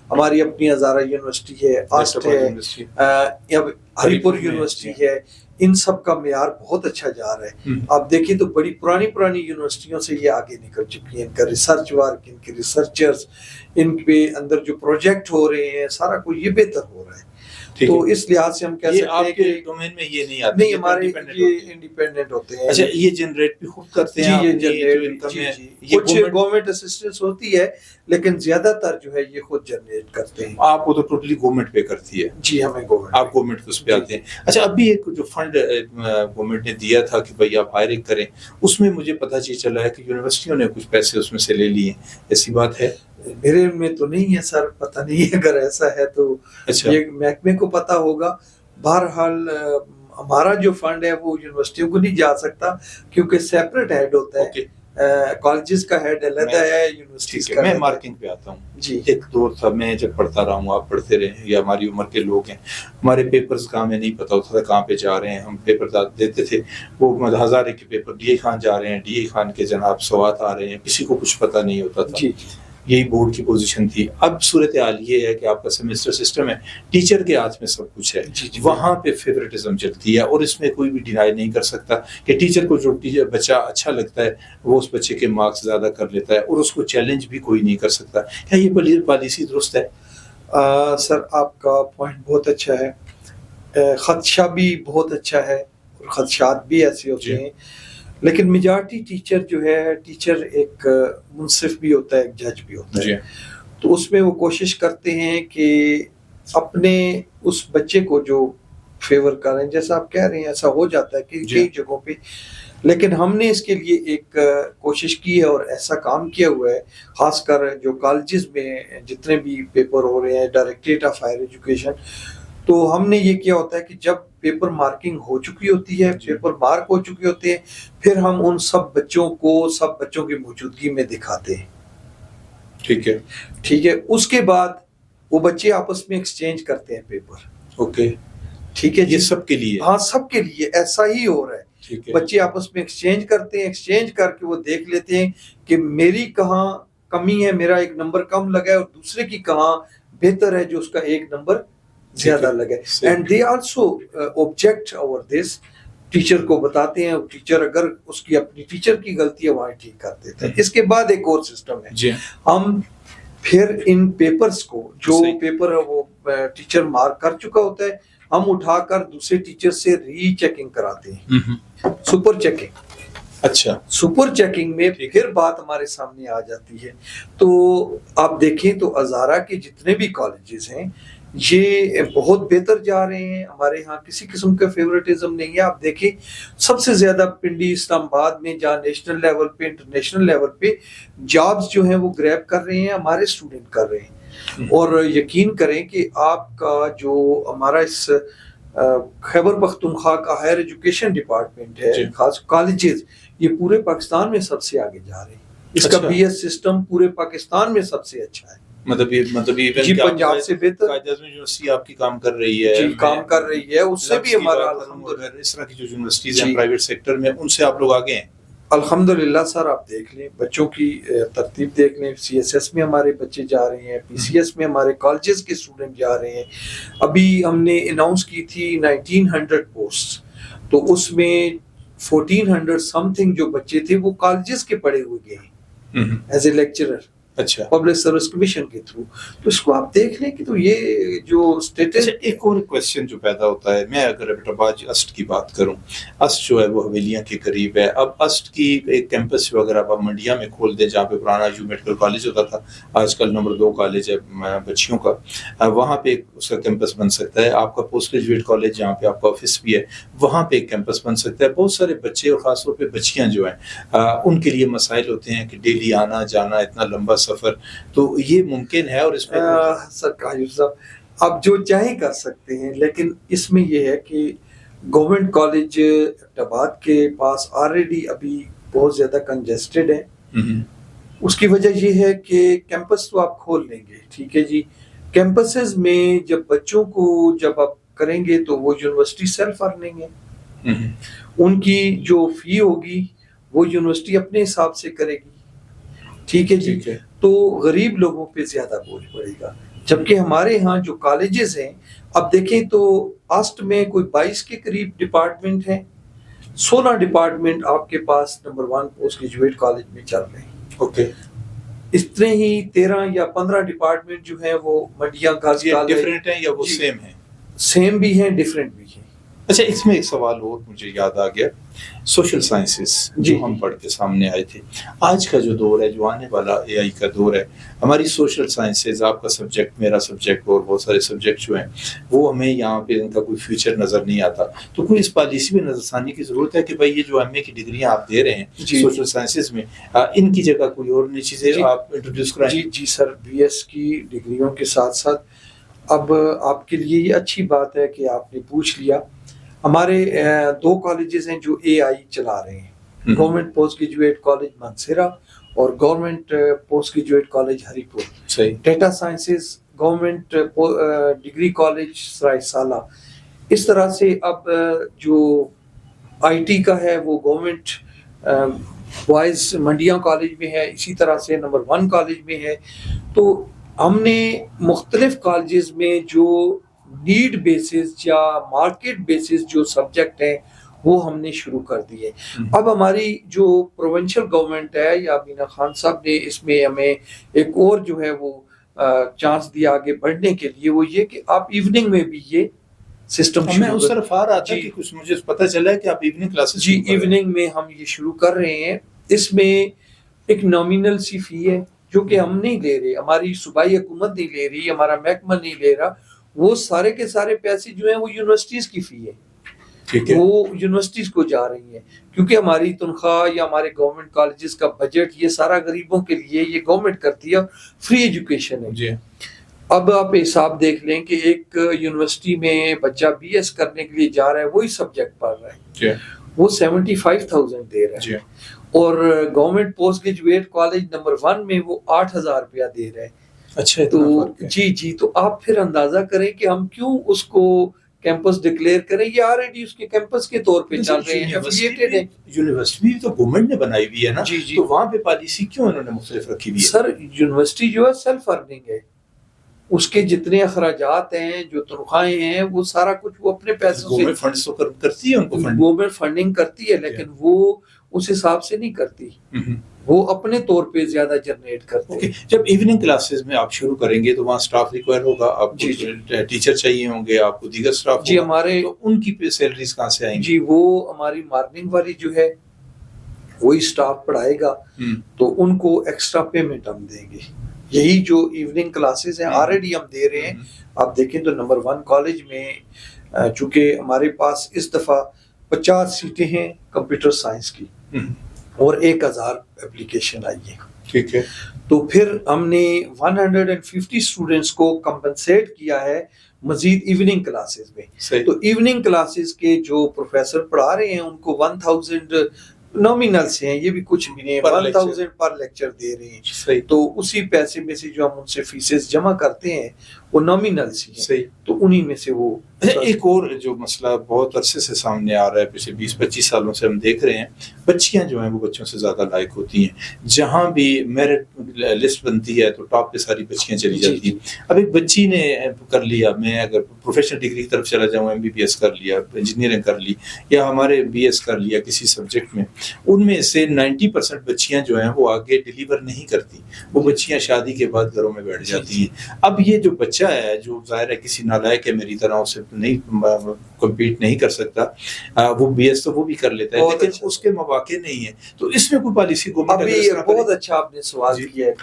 ہماری اپنی ہزارہ یونیورسٹی ہے، آسٹ ہے، ہری پور یونیورسٹی ہے، ان سب کا معیار بہت اچھا جا رہا ہے. آپ دیکھیں تو بڑی پرانی یونیورسٹیوں سے یہ آگے نکل چکی ہیں. ان کا ریسرچ ورک، ان کے ریسرچرز، ان کے اندر جو پروجیکٹ ہو رہے ہیں، سارا کچھ یہ بہتر ہو رہا ہے. تو اس لحاظ سے ہم کہہ سکتے ہیں کہ ڈومین میں یہ نہیں آتے، نہیں ہمارے یہ انڈیپینڈنٹ ہوتے ہیں. اچھا یہ جنریٹ بھی خود کرتے ہیں؟ یہ جنریٹ کچھ گورنمنٹ اسسٹنس ہوتی ہے، لیکن زیادہ تر جو ہے یہ خود جنریٹ کرتے ہیں. آپ کو تو ٹوٹلی گورنمنٹ پے کرتی ہے؟ جی ہمیں گورنمنٹ، آپ گورنمنٹ کو اس پہ آتے ہیں. اچھا ابھی ایک جو فنڈ گورنمنٹ نے دیا تھا کہ بھائی آپ ہائرنگ کریں، اس میں مجھے پتہ چلا ہے کہ یونیورسٹیوں نے کچھ پیسے اس میں سے لے لیے، ایسی بات ہے؟ میرے میں تو نہیں ہے سر، پتہ نہیں ہے. اگر ایسا ہے تو یہ محکمے کو پتہ ہوگا. بہرحال ہمارا جو فنڈ ہے وہ یونیورسٹیوں کو نہیں جا سکتا، کیونکہ سیپریٹ ہیڈ ہوتا ہے. کالجز کا ہیڈ علیحدہ ہے، یونیورسٹیز کا. میں مارکنگ پہ آتا ہوں. جی ایک دور تھا، میں جب پڑھتا رہا ہوں، آپ پڑھتے رہے ہیں، یا ہماری عمر کے لوگ ہیں، ہمارے پیپرز کہاں میں نہیں پتا ہوتا تھا کہاں پہ جا رہے ہیں. ہم پیپر دیتے تھے، وہ ہزارے کے پیپر ڈی اے خان جا رہے ہیں، ڈی اے خان کے جناب سوات آ رہے ہیں، کسی کو کچھ پتہ نہیں ہوتا تھا. جی یہی بورڈ کی پوزیشن تھی. اب صورتحال یہ ہے کہ آپ کا سیمسٹر سسٹم ہے، ٹیچر کے ہاتھ میں سب کچھ ہے. وہاں پہ فیوریٹزم چلتی ہے، اور اس میں کوئی بھی ڈینائی نہیں کر سکتا کہ ٹیچر کو جو بچہ اچھا لگتا ہے وہ اس بچے کے مارکس زیادہ کر لیتا ہے، اور اس کو چیلنج بھی کوئی نہیں کر سکتا. کیا یہ پالیسی درست ہے؟ سر آپ کا پوائنٹ بہت اچھا ہے، خدشہ بھی بہت اچھا ہے، اور خدشات بھی ایسے ہوتے ہیں. لیکن میجارٹی ٹیچر جو ہے، ٹیچر ایک منصف بھی ہوتا ہے، ایک جج بھی ہوتا ہے. تو اس میں وہ کوشش کرتے ہیں کہ اپنے اس بچے کو جو فیور کریں. جیسا آپ کہہ رہے ہیں ایسا ہو جاتا ہے کہ کئی جگہوں پہ، لیکن ہم نے اس کے لیے ایک کوشش کی ہے اور ایسا کام کیا ہوا ہے. خاص کر جو کالجز میں جتنے بھی پیپر ہو رہے ہیں، ڈائریکٹریٹ آف ہائر ایجوکیشن، تو ہم نے یہ کیا ہوتا ہے کہ جب پیپر مارکنگ ہو چکی ہوتی ہے، پیپر مارک ہو چکے ہوتے ہیں، پھر ہم ان سب بچوں کی موجودگی میں دکھاتے ہیں. ٹھیک ہے. اس کے بعد وہ بچے آپس میں ایکسچینج کرتے ہیں پیپر. ٹھیک ہے. یہ سب کے لیے؟ ہاں سب کے لیے ایسا ہی ہو رہا ہے. بچے آپس میں ایکسچینج کرتے ہیں، ایکسچینج کر کے وہ دیکھ لیتے ہیں کہ میری کہاں کمی ہے، میرا ایک نمبر کم لگا ہے، اور دوسرے کی کہاں بہتر ہے جو اس کا ایک نمبر زیادہ لگے. And they also object over this. Teacher کو بتاتے ہیں، ٹیچر اگر اس کی اپنی ٹیچر کی غلطی ہے وہاں ٹھیک کر دیتے ہیں. اس کے بعد ایک اور سسٹم ہے، ہم پھر ان پیپرز کو جو پیپر وہ ٹیچر مارک کر چکا ہوتا ہے، ہم اٹھا کر دوسرے ٹیچر سے ری چیکنگ کراتے ہیں، سپر چیکنگ. اچھا، سپر چیکنگ میں پھر بات ہمارے سامنے آ جاتی ہے. تو آپ دیکھیں تو ہزارہ کے جتنے بھی کالجز ہیں یہ بہت بہتر جا رہے ہیں. ہمارے ہاں کسی قسم کا فیوریٹزم نہیں ہے. آپ دیکھیں سب سے زیادہ پنڈی، اسلام آباد میں جہاں نیشنل لیول پہ، انٹرنیشنل لیول پہ جابز جو ہیں وہ گریب کر رہے ہیں، ہمارے اسٹوڈنٹ کر رہے ہیں. اور یقین کریں کہ آپ کا جو ہمارا اس خیبر پختونخوا کا ہائر ایجوکیشن ڈپارٹمنٹ ہے، خاص کالجز، یہ پورے پاکستان میں سب سے آگے جا رہے ہیں. اس کا بی ایس سسٹم پورے پاکستان میں سب سے اچھا ہے. مطلب جی پنجاب سے بہتر یونیورسٹی آپ کی کام کر رہی ہے. جی کام کر رہی ہے. اس سے بھی ہمارا الحمدللہ اس طرح کی جو یونیورسٹیز ہیں پرائیویٹ سیکٹر میں، ان سے آپ لوگ آگے ہیں الحمدللہ. سر آپ دیکھ لیں بچوں کی ترتیب دیکھ لیں، سی ایس ایس میں ہمارے بچے جا رہے ہیں، پی سی ایس میں ہمارے کالجز کے اسٹوڈنٹ جا رہے ہیں. ابھی ہم نے اناؤنس کی تھی 1900 پوسٹ، تو اس میں 1400 سم تھنگ جو بچے تھے وہ کالجز کے پڑھے ہوئے گئے ہیں ایز اے لیکچرر. اچھا، پبلک سروس کمیشن کے تھرو. تو اس کو آپ دیکھ لیں کہ تو یہ جو اسٹیٹس. ایک اور کویسچن جو پیدا ہوتا ہے، میں اگر ایبٹ اسٹ کی بات کروں، اسٹ جو ہے وہ حویلیاں کے قریب ہے. اب اسٹ کی ایک کیمپس وغیرہ آپ منڈیا میں کھول دیں، جہاں پہ پرانا یو میڈیکل کالج ہوتا تھا، آج کل نمبر 2 کالج ہے بچیوں کا، وہاں پہ اس کا کیمپس بن سکتا ہے. آپ کا پوسٹ گریجویٹ کالج جہاں پہ آپ کا آفس بھی ہے، وہاں پہ ایک کیمپس بن سکتا ہے. بہت سارے بچے اور خاص طور پہ بچیاں جو ہیں ان کے لیے مسائل ہوتے ہیں کہ ڈیلی آنا جانا، اتنا لمبا سفر. تو یہ ممکن ہے؟ اور اس میں سرکار صاحب آپ جو چاہیں کر سکتے ہیں، لیکن اس میں یہ ہے کہ گورنمنٹ کالج ایبٹ آباد کے پاس آلریڈی ابھی بہت زیادہ کنجسٹڈ ہے. اس کی وجہ یہ ہے کہ کیمپس تو آپ کھول لیں گے، ٹھیک ہے جی، کیمپسز میں جب بچوں کو جب آپ کریں گے تو وہ یونیورسٹی سیلف ارننگ ہے. ان کی جو فی ہوگی وہ یونیورسٹی اپنے حساب سے کرے گی. ٹھیک ہے جی. تو غریب لوگوں پہ زیادہ بوجھ پڑے گا. جبکہ ہمارے ہاں جو کالجز ہیں اب دیکھیں تو آسٹ میں کوئی 22 کے قریب ڈپارٹمنٹ ہیں، 16 ڈپارٹمنٹ آپ کے پاس نمبر 1 پوسٹ گریجویٹ کالج میں چل رہے ہیں۔ اوکے، اس طرح ہی 13 یا 15 ڈپارٹمنٹ جو ہیں وہ منڈیاں غازی کالج ڈفرینٹ ہیں یا وہ سیم ہیں؟ سیم بھی ہیں، ڈفرینٹ بھی ہیں۔ اچھا، اس میں ایک سوال اور مجھے یاد آ گیا، سوشل سائنسز جو ہم پڑھ کے سامنے آئے تھے، آج کا جو دور ہے، جو آنے والا اے آئی کا دور ہے، ہماری سوشل سائنسز، آپ کا سبجیکٹ، میرا سبجیکٹ اور بہت سارے سبجیکٹ جو ہیں وہ ہمیں یہاں پہ ان کا کوئی فیوچر نظر نہیں آتا، تو کوئی اس پالیسی میں نظر ثانی کی ضرورت ہے کہ بھائی یہ جو ایم اے کی ڈگریاں آپ دے رہے ہیں سوشل سائنسز میں، ان کی جگہ کوئی اور نئی چیزیں آپ انٹروڈیوس کرائیں؟ جی سر، بی ایس کی ڈگریوں کے ساتھ ساتھ اب آپ کے لیے یہ اچھی بات ہے کہ آپ نے پوچھ لیا، ہمارے 2 کالجز ہیں جو اے آئی چلا رہے ہیں، government post graduate college Mansehra اور government post graduate college Haripur. صحیح۔ Data sciences government degree college Sarai Saleh. اس طرح سے اب جو آئی ٹی کا ہے وہ گورنمنٹ بوائز منڈیاں کالج میں ہے، اسی طرح سے نمبر 1 کالج میں ہے۔ تو ہم نے مختلف کالجز میں جو نیڈ بیسز یا مارکیٹ بیسز جو سبجیکٹ ہیں وہ ہم نے شروع کر دیے۔ اب ہماری جو پروونشل گورنمنٹ ہے یا مینا خان صاحب نے اس میں ہمیں ایک اور جو ہے وہ چانس دیا آگے بڑھنے کے لیے، وہ یہ کہ آپ ایوننگ میں بھی یہ سسٹم میں اس طرف آ رہا تھا کہ کچھ مجھے پتہ چلا ہے کہ آپ ایوننگ کلاسز جی ایوننگ میں ہم یہ شروع کر رہے ہیں۔ اس میں ایک نامینل سی فی ہے جو کہ ہم نہیں لے رہے، ہماری صوبائی حکومت نہیں لے رہی، ہمارا محکمہ نہیں لے رہا، وہ سارے کے سارے پیسے جو ہیں وہ یونیورسٹیز کی فی ہے، وہ یونیورسٹیز کو جا رہی ہیں، کیونکہ ہماری تنخواہ یا ہمارے گورنمنٹ کالجز کا بجٹ یہ سارا غریبوں کے لیے یہ گورنمنٹ کرتی ہے، فری ایجوکیشن ہے۔ جی۔ اب آپ حساب دیکھ لیں کہ ایک یونیورسٹی میں بچہ بی ایس کرنے کے لیے جا رہا ہے، وہی سبجیکٹ پڑھ رہا ہے، وہ 75,000 دے رہا ہے، اور government post graduate college number 1 میں وہ 8,000 روپیہ دے رہا ہے۔ اچھا، تو جی تو آپ پھر اندازہ کریں کہ ہم کیوں اس کو کیمپس ڈکلیئر کریں، یہ آلریڈی اس کے کیمپس کے طور پہ چل رہے ہیں، ایفیلیٹڈ ہیں۔ یونیورسٹی بھی تو گورنمنٹ نے بنائی ہوئی ہے نا، تو وہاں پہ پالیسی کیوں انہوں نے مختلف رکھی ہوئی ہے؟ سر یونیورسٹی جو ہے سیلف ارننگ ہے، اس کے جتنے اخراجات ہیں، جو تنخواہیں ہیں، وہ سارا کچھ وہ اپنے پیسوں سے گورنمنٹ فنڈز تو کرتی ہے، ان کو گورنمنٹ فنڈنگ کرتی ہے، لیکن وہ اس حساب سے نہیں کرتی، وہ اپنے طور پہ زیادہ جنریٹ کرتے ہیں۔ جب ایوننگ کلاسز میں آپ شروع کریں گے تو وہاں سٹاف ریکوائر ہوگا، آپ کو ٹیچر چاہیے ہوں گے، آپ کو دیگر سٹاف جی ہمارے ان کی سیلریز کہاں سے آئیں گی؟ جی وہ ہماری مارننگ والی جو ہے وہی سٹاف پڑھائے گا، تو ان کو ایکسٹرا پیمنٹ ہم دیں گے۔ یہی جو ایوننگ کلاسز ہیں آلریڈی ہم دے رہے ہیں، آپ دیکھیں تو نمبر 1 کالج میں چونکہ ہمارے پاس اس دفعہ 50 سیٹیں ہیں کمپیوٹر سائنس کی اور 1,000 اپلیکیشن آئی ہے، ٹھیک ہے، تو پھر ہم نے 150 اسٹوڈنٹس کو کمپنسیٹ کیا ہے مزید ایوننگ کلاسز میں۔ تو ایوننگ کلاسز کے جو پروفیسر پڑھا رہے ہیں ان کو 1000 نامینل سے ہیں، یہ بھی کچھ بھی نہیں، 1000 پر لیکچر دے رہے ہیں، تو اسی پیسے میں سے جو ہم ان سے فیسز جمع کرتے ہیں وہ نامینل سی ہیں، تو انہی میں سے وہ۔ ایک اور جو مسئلہ بہت عرصے سے سامنے آ رہا ہے، پچھلے 20-25 سالوں سے ہم دیکھ رہے ہیں، بچیاں جو ہیں وہ بچوں سے زیادہ لائق ہوتی ہیں، جہاں بھی میرٹ لسٹ بنتی ہے تو ٹاپ پہ ساری بچیاں چلی جاتی ہیں۔ اب ایک بچی نے کر لیا، میں اگر پروفیشنل ڈگری کی طرف چلا جاؤں، MBBS کر لیا، انجینئرنگ کر لی، یا ہمارے BS کر لیا کسی سبجیکٹ میں، ان میں سے 90% بچیاں جو ہیں وہ آگے ڈیلیور نہیں کرتی، وہ بچیاں شادی کے بعد گھروں میں بیٹھ جاتی ہیں۔ اب یہ جو بچہ ہے جو ظاہر ہے کسی نالائق ہے میری طرح، اسے نہیں کمپیٹ نہیں کر سکتا، وہ BS تو وہ بھی کر لیتا ہے، لیکن اس کے مواقع نہیں ہے، تو اس میں کوئی پالیسی گورنمنٹ؟ بہت اچھا آپ نے سوال کیا ہے۔